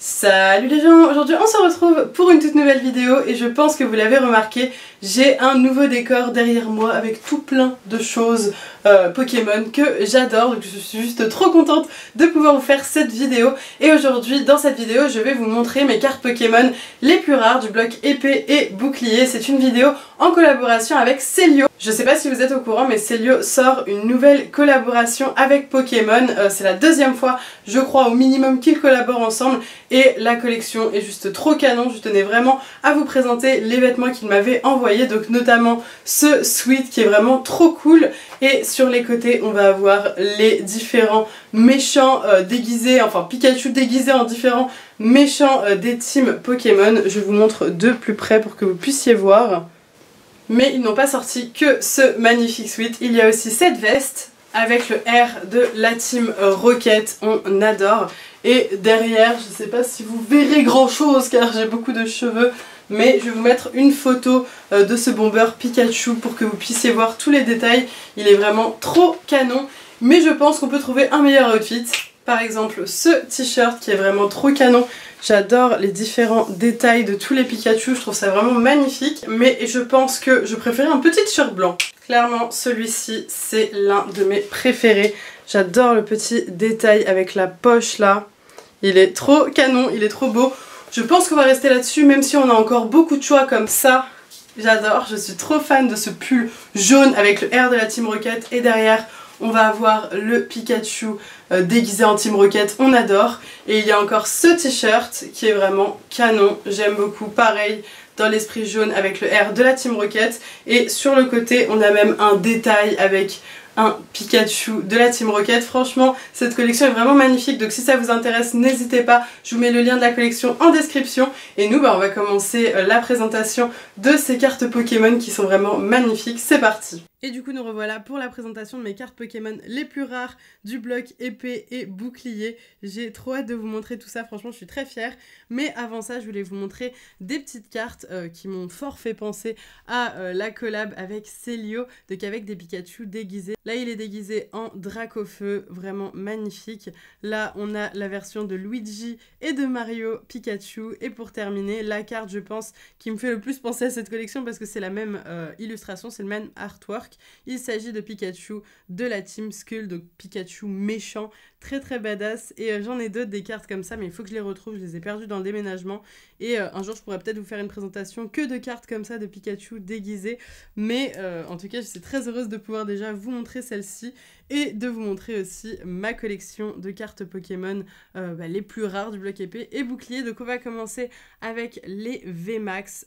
Salut les gens, aujourd'hui on se retrouve pour une toute nouvelle vidéo et je pense que vous l'avez remarqué, j'ai un nouveau décor derrière moi avec tout plein de choses Pokémon que j'adore, donc je suis juste trop contente de pouvoir vous faire cette vidéo. Et aujourd'hui dans cette vidéo je vais vous montrer mes cartes Pokémon les plus rares du bloc épée et bouclier. C'est une vidéo en collaboration avec Celio. Je sais pas si vous êtes au courant mais Celio sort une nouvelle collaboration avec Pokémon, c'est la deuxième fois je crois au minimum qu'ils collaborent ensemble. Et la collection est juste trop canon, je tenais vraiment à vous présenter les vêtements qu'ils m'avaient envoyés, donc notamment ce sweat qui est vraiment trop cool. Et sur les côtés on va avoir les différents méchants déguisés, enfin Pikachu déguisé en différents méchants des teams Pokémon. Je vous montre de plus près pour que vous puissiez voir. Mais ils n'ont pas sorti que ce magnifique sweat, il y a aussi cette veste avec le R de la team Rocket, on adore. Et derrière, je sais pas si vous verrez grand chose car j'ai beaucoup de cheveux, mais je vais vous mettre une photo de ce bomber Pikachu pour que vous puissiez voir tous les détails. Il est vraiment trop canon, mais je pense qu'on peut trouver un meilleur outfit. Par exemple ce t-shirt qui est vraiment trop canon. J'adore les différents détails de tous les Pikachu, je trouve ça vraiment magnifique. Mais je pense que je préférais un petit t-shirt blanc. Clairement celui-ci c'est l'un de mes préférés. J'adore le petit détail avec la poche là. Il est trop canon, il est trop beau. Je pense qu'on va rester là-dessus même si on a encore beaucoup de choix comme ça. J'adore, je suis trop fan de ce pull jaune avec le R de la Team Rocket. Et derrière on va avoir le Pikachu déguisé en Team Rocket, on adore. Et il y a encore ce t-shirt qui est vraiment canon, j'aime beaucoup. Pareil, dans l'esprit jaune avec le R de la Team Rocket. Et sur le côté on a même un détail avec un Pikachu de la Team Rocket. Franchement cette collection est vraiment magnifique, donc si ça vous intéresse n'hésitez pas, je vous mets le lien de la collection en description. Et nous on va commencer la présentation de ces cartes Pokémon qui sont vraiment magnifiques, c'est parti. Et du coup nous revoilà pour la présentation de mes cartes Pokémon les plus rares du bloc épée et bouclier. J'ai trop hâte de vous montrer tout ça, franchement je suis très fière. Mais avant ça je voulais vous montrer des petites cartes qui m'ont fort fait penser à la collab avec Celio, donc avec des Pikachu déguisés. Là il est déguisé en Dracofeu, vraiment magnifique. Là on a la version de Luigi et de Mario Pikachu. Et pour terminer la carte je pense qui me fait le plus penser à cette collection parce que c'est la même illustration, c'est le même artwork. Il s'agit de Pikachu de la Team Skull, donc Pikachu méchant, très très badass. Et j'en ai d'autres des cartes comme ça mais il faut que je les retrouve, je les ai perdues dans le déménagement. Et un jour je pourrais peut-être vous faire une présentation que de cartes comme ça de Pikachu déguisées. Mais en tout cas je suis très heureuse de pouvoir déjà vous montrer celle-ci et de vous montrer aussi ma collection de cartes Pokémon les plus rares du bloc épée et bouclier. Donc on va commencer avec les VMAX,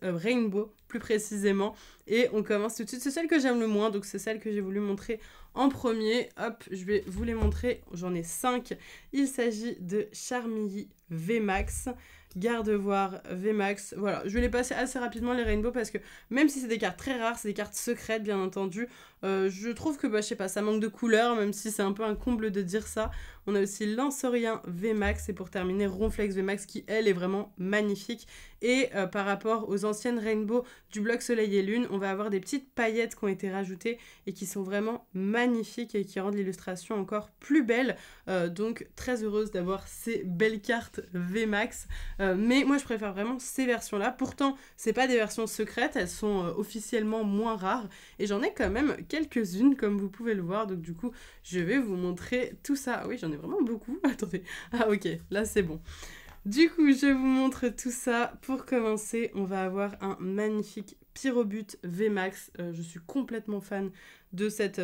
Rainbow plus précisément. Et on commence tout de suite, c'est celle que j'aime le moins, donc c'est celle que j'ai voulu montrer en premier. Hop, je vais vous les montrer, j'en ai 5. Il s'agit de Charmilly VMAX, Gardevoir VMAX. Voilà, je vais les passer assez rapidement les Rainbow parce que même si c'est des cartes très rares, c'est des cartes secrètes bien entendu. Je trouve que, je sais pas, ça manque de couleur, même si c'est un peu un comble de dire ça. On a aussi Lanceurien VMAX et pour terminer Ronflex VMAX qui, elle, est vraiment magnifique. Et par rapport aux anciennes Rainbow du bloc Soleil et Lune, on va avoir des petites paillettes qui ont été rajoutées et qui sont vraiment magnifiques et qui rendent l'illustration encore plus belle. Donc très heureuse d'avoir ces belles cartes VMAX. Mais moi je préfère vraiment ces versions-là. Pourtant, c'est pas des versions secrètes, elles sont officiellement moins rares. Et j'en ai quand même quelques-unes comme vous pouvez le voir. Donc du coup, je vais vous montrer tout ça. Ah oui, j'en ai vraiment beaucoup. Attendez. Ah ok, là c'est bon. Du coup, je vous montre tout ça. Pour commencer, on va avoir un magnifique Pyrobut VMAX. Je suis complètement fan de cette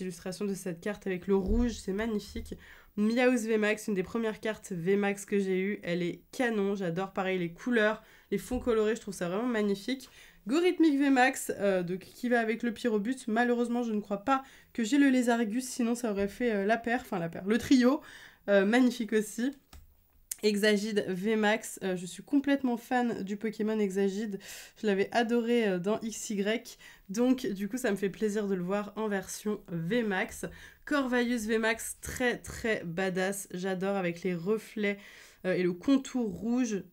illustration, de cette carte avec le rouge, c'est magnifique. Meowth VMAX, une des premières cartes VMAX que j'ai eues. Elle est canon, j'adore pareil les couleurs, les fonds colorés, je trouve ça vraiment magnifique. Gorhythmic VMAX, qui va avec le Pyrobut. Malheureusement, je ne crois pas que j'ai le Lézargus, sinon ça aurait fait le trio. Magnifique aussi. Exagide VMAX, je suis complètement fan du Pokémon Exagide, je l'avais adoré dans XY, donc du coup ça me fait plaisir de le voir en version VMAX. Corvalus VMAX, très très badass, j'adore avec les reflets et le contour rouge,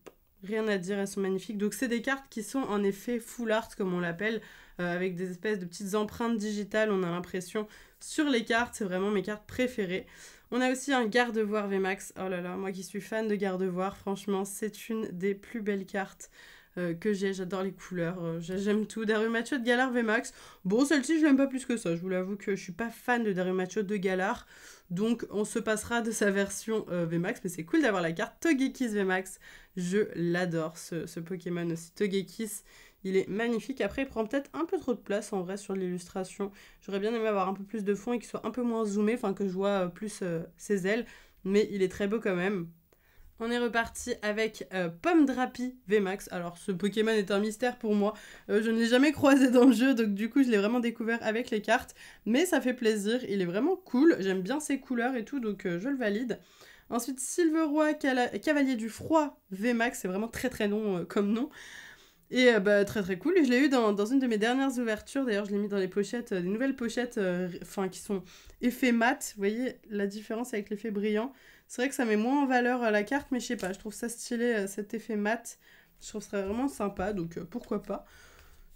rien à dire, elles sont magnifiques. Donc c'est des cartes qui sont en effet full art comme on l'appelle, avec des espèces de petites empreintes digitales, on a l'impression sur les cartes, c'est vraiment mes cartes préférées. On a aussi un Gardevoir VMAX. Oh là là, moi qui suis fan de Gardevoir, franchement, c'est une des plus belles cartes que j'ai. J'adore les couleurs, j'aime tout. Darumachot de Galar VMAX. Bon, celle-ci, je l'aime pas plus que ça. Je vous l'avoue que je suis pas fan de Darumachot de Galar. Donc, on se passera de sa version VMAX. Mais c'est cool d'avoir la carte Togekiss VMAX. Je l'adore, ce Pokémon aussi. Togekiss, il est magnifique. Après, il prend peut-être un peu trop de place en vrai sur l'illustration. J'aurais bien aimé avoir un peu plus de fond et qu'il soit un peu moins zoomé. Enfin, que je vois plus ses ailes. Mais il est très beau quand même. On est reparti avec Pomme Drapi VMAX. Alors ce Pokémon est un mystère pour moi. Je ne l'ai jamais croisé dans le jeu, donc du coup je l'ai vraiment découvert avec les cartes. Mais ça fait plaisir, il est vraiment cool. J'aime bien ses couleurs et tout, donc je le valide. Ensuite Silveroy Cavalier du Froid VMAX, c'est vraiment très très long comme nom. Et très très cool, et je l'ai eu dans une de mes dernières ouvertures, d'ailleurs je l'ai mis dans les pochettes, des nouvelles pochettes qui sont effet mat, vous voyez la différence avec l'effet brillant. C'est vrai que ça met moins en valeur la carte, mais je sais pas, je trouve ça stylé cet effet mat, je trouve ça vraiment sympa, donc pourquoi pas.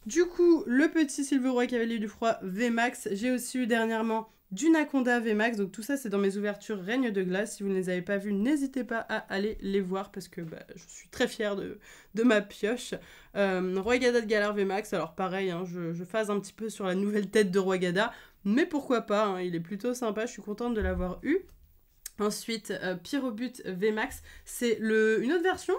Du coup, le petit Silveroy Cavalier du Froid VMAX, j'ai aussi eu dernièrement du Naconda VMAX, donc tout ça c'est dans mes ouvertures Règne de Glace. Si vous ne les avez pas vues, n'hésitez pas à aller les voir parce que je suis très fière de ma pioche. Roygada de Galar VMAX, alors pareil, hein, je phase un petit peu sur la nouvelle tête de Roygada, mais pourquoi pas, hein, il est plutôt sympa, je suis contente de l'avoir eu. Ensuite, Pyrobut VMAX, c'est une autre version.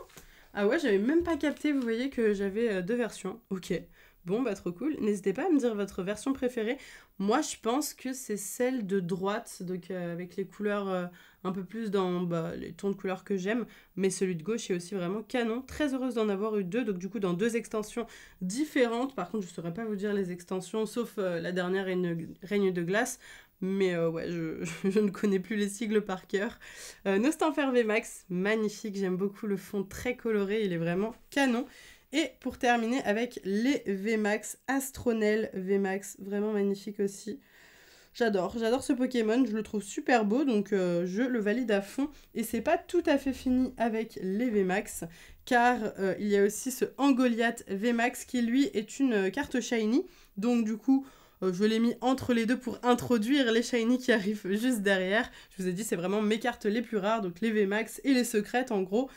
Ah ouais, j'avais même pas capté, vous voyez que j'avais deux versions. Ok, bon, trop cool. N'hésitez pas à me dire votre version préférée. Moi, je pense que c'est celle de droite, donc avec les couleurs un peu plus dans les tons de couleurs que j'aime. Mais celui de gauche est aussi vraiment canon. Très heureuse d'en avoir eu deux, donc du coup dans deux extensions différentes. Par contre, je saurais pas vous dire les extensions, sauf la dernière Règne de Glace. Mais ouais, je ne connais plus les sigles par cœur. Nostanfer VMAX, magnifique, j'aime beaucoup le fond très coloré, il est vraiment canon. Et pour terminer avec les VMAX, Astronel VMAX, vraiment magnifique aussi. J'adore ce Pokémon, je le trouve super beau, donc je le valide à fond. Et c'est pas tout à fait fini avec les VMAX, car il y a aussi ce Angoliath VMAX qui lui est une carte shiny, donc du coup... je l'ai mis entre les deux pour introduire les shiny qui arrivent juste derrière. Je vous ai dit, c'est vraiment mes cartes les plus rares, donc les VMAX et les secrètes en gros.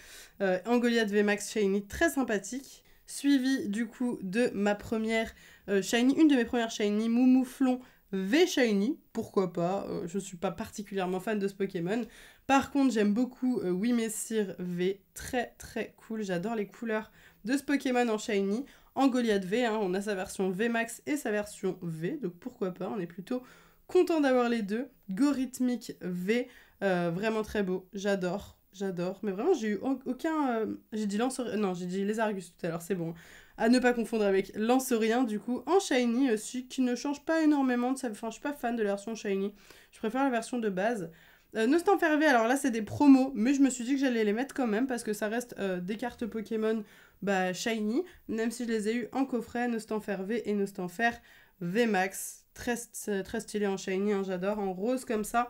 Angoliath VMAX shiny, très sympathique. Suivi du coup de ma première shiny, une de mes premières shiny, Moumouflon V shiny. Pourquoi pas, je suis pas particulièrement fan de ce Pokémon. Par contre, j'aime beaucoup Wimessir V, très très cool. J'adore les couleurs de ce Pokémon en shiny. Angoliath V, hein, on a sa version VMAX et sa version V, donc pourquoi pas, on est plutôt content d'avoir les deux. Gorhythmic V, vraiment très beau, j'adore, mais vraiment j'ai eu aucun... j'ai dit j'ai dit Lézargus tout à l'heure, c'est bon. À ne pas confondre avec Lanceurien, du coup, en shiny aussi, qui ne change pas énormément de ça, enfin je suis pas fan de la version shiny, je préfère la version de base. Nostanfer V, alors là c'est des promos, mais je me suis dit que j'allais les mettre quand même parce que ça reste des cartes Pokémon shiny, même si je les ai eu en coffret, Nostanfer V et Nostanfer VMAX, très stylé en shiny, hein, j'adore, en rose comme ça.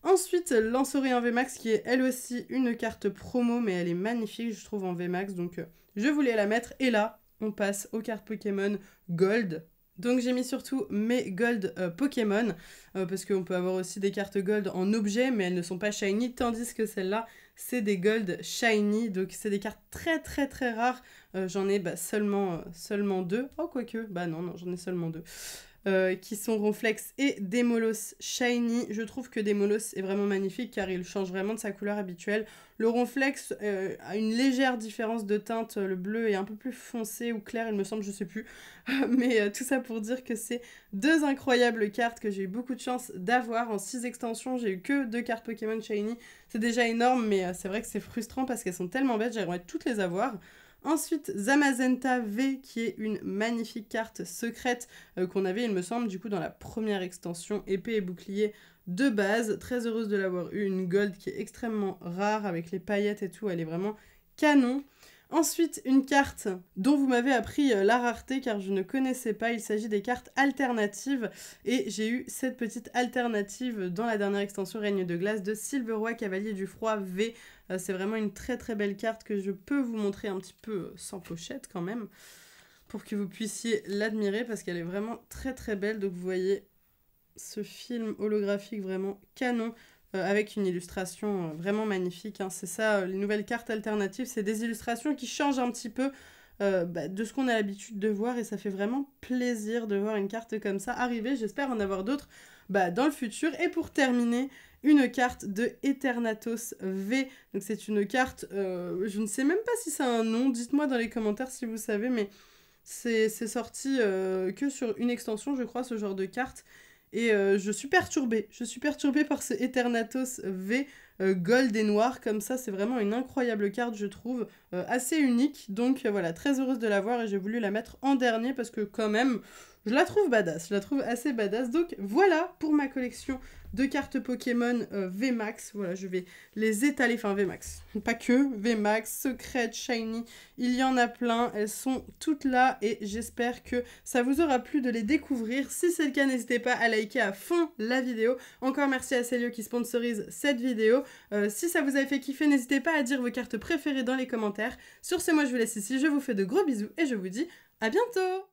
Ensuite, Lanceurien VMAX qui est elle aussi une carte promo, mais elle est magnifique je trouve en VMAX, donc je voulais la mettre. Et là, on passe aux cartes Pokémon Gold. Donc j'ai mis surtout mes Gold Pokémon, parce qu'on peut avoir aussi des cartes Gold en objet, mais elles ne sont pas shiny, tandis que celles-là, c'est des Gold shiny, donc c'est des cartes très très très rares. J'en ai seulement deux. Oh, quoique, non, j'en ai seulement deux. Qui sont Ronflex et Démolos Shiny. Je trouve que Démolos est vraiment magnifique car il change vraiment de sa couleur habituelle. Le Ronflex a une légère différence de teinte, le bleu est un peu plus foncé ou clair il me semble, je sais plus. Mais tout ça pour dire que c'est deux incroyables cartes que j'ai eu beaucoup de chance d'avoir. En 6 extensions, j'ai eu que 2 cartes Pokémon Shiny. C'est déjà énorme, mais c'est vrai que c'est frustrant parce qu'elles sont tellement bêtes, j'aimerais toutes les avoir. Ensuite, Zamazenta V, qui est une magnifique carte secrète qu'on avait, il me semble, du coup, dans la première extension épée et bouclier de base. Très heureuse de l'avoir eu, une gold qui est extrêmement rare, avec les paillettes et tout, elle est vraiment canon. Ensuite, une carte dont vous m'avez appris la rareté car je ne connaissais pas, il s'agit des cartes alternatives et j'ai eu cette petite alternative dans la dernière extension Règne de Glace de Silveroy Cavalier du Froid V. C'est vraiment une très très belle carte que je peux vous montrer un petit peu sans pochette quand même pour que vous puissiez l'admirer parce qu'elle est vraiment très très belle. Donc vous voyez ce film holographique vraiment canon avec une illustration vraiment magnifique, hein. C'est ça, les nouvelles cartes alternatives, c'est des illustrations qui changent un petit peu de ce qu'on a l'habitude de voir, et ça fait vraiment plaisir de voir une carte comme ça arriver. J'espère en avoir d'autres dans le futur. Et pour terminer, une carte de Eternatus V. Donc c'est une carte, je ne sais même pas si ça a un nom, dites-moi dans les commentaires si vous savez, mais c'est sorti que sur une extension, je crois, ce genre de carte. Et je suis perturbée par ce Eternatus V gold et noir comme ça. C'est vraiment une incroyable carte, je trouve, assez unique. Donc voilà, très heureuse de l'avoir, et j'ai voulu la mettre en dernier parce que quand même, je la trouve badass, je la trouve assez badass. Donc voilà pour ma collection de cartes Pokémon VMAX. Voilà, je vais les étaler, enfin VMAX, pas que, VMAX, Secret, Shiny, il y en a plein, elles sont toutes là, et j'espère que ça vous aura plu de les découvrir. Si c'est le cas, n'hésitez pas à liker à fond la vidéo. Encore merci à Célio qui sponsorise cette vidéo. Si ça vous avait fait kiffer, n'hésitez pas à dire vos cartes préférées dans les commentaires. Sur ce, moi je vous laisse ici, je vous fais de gros bisous et je vous dis à bientôt!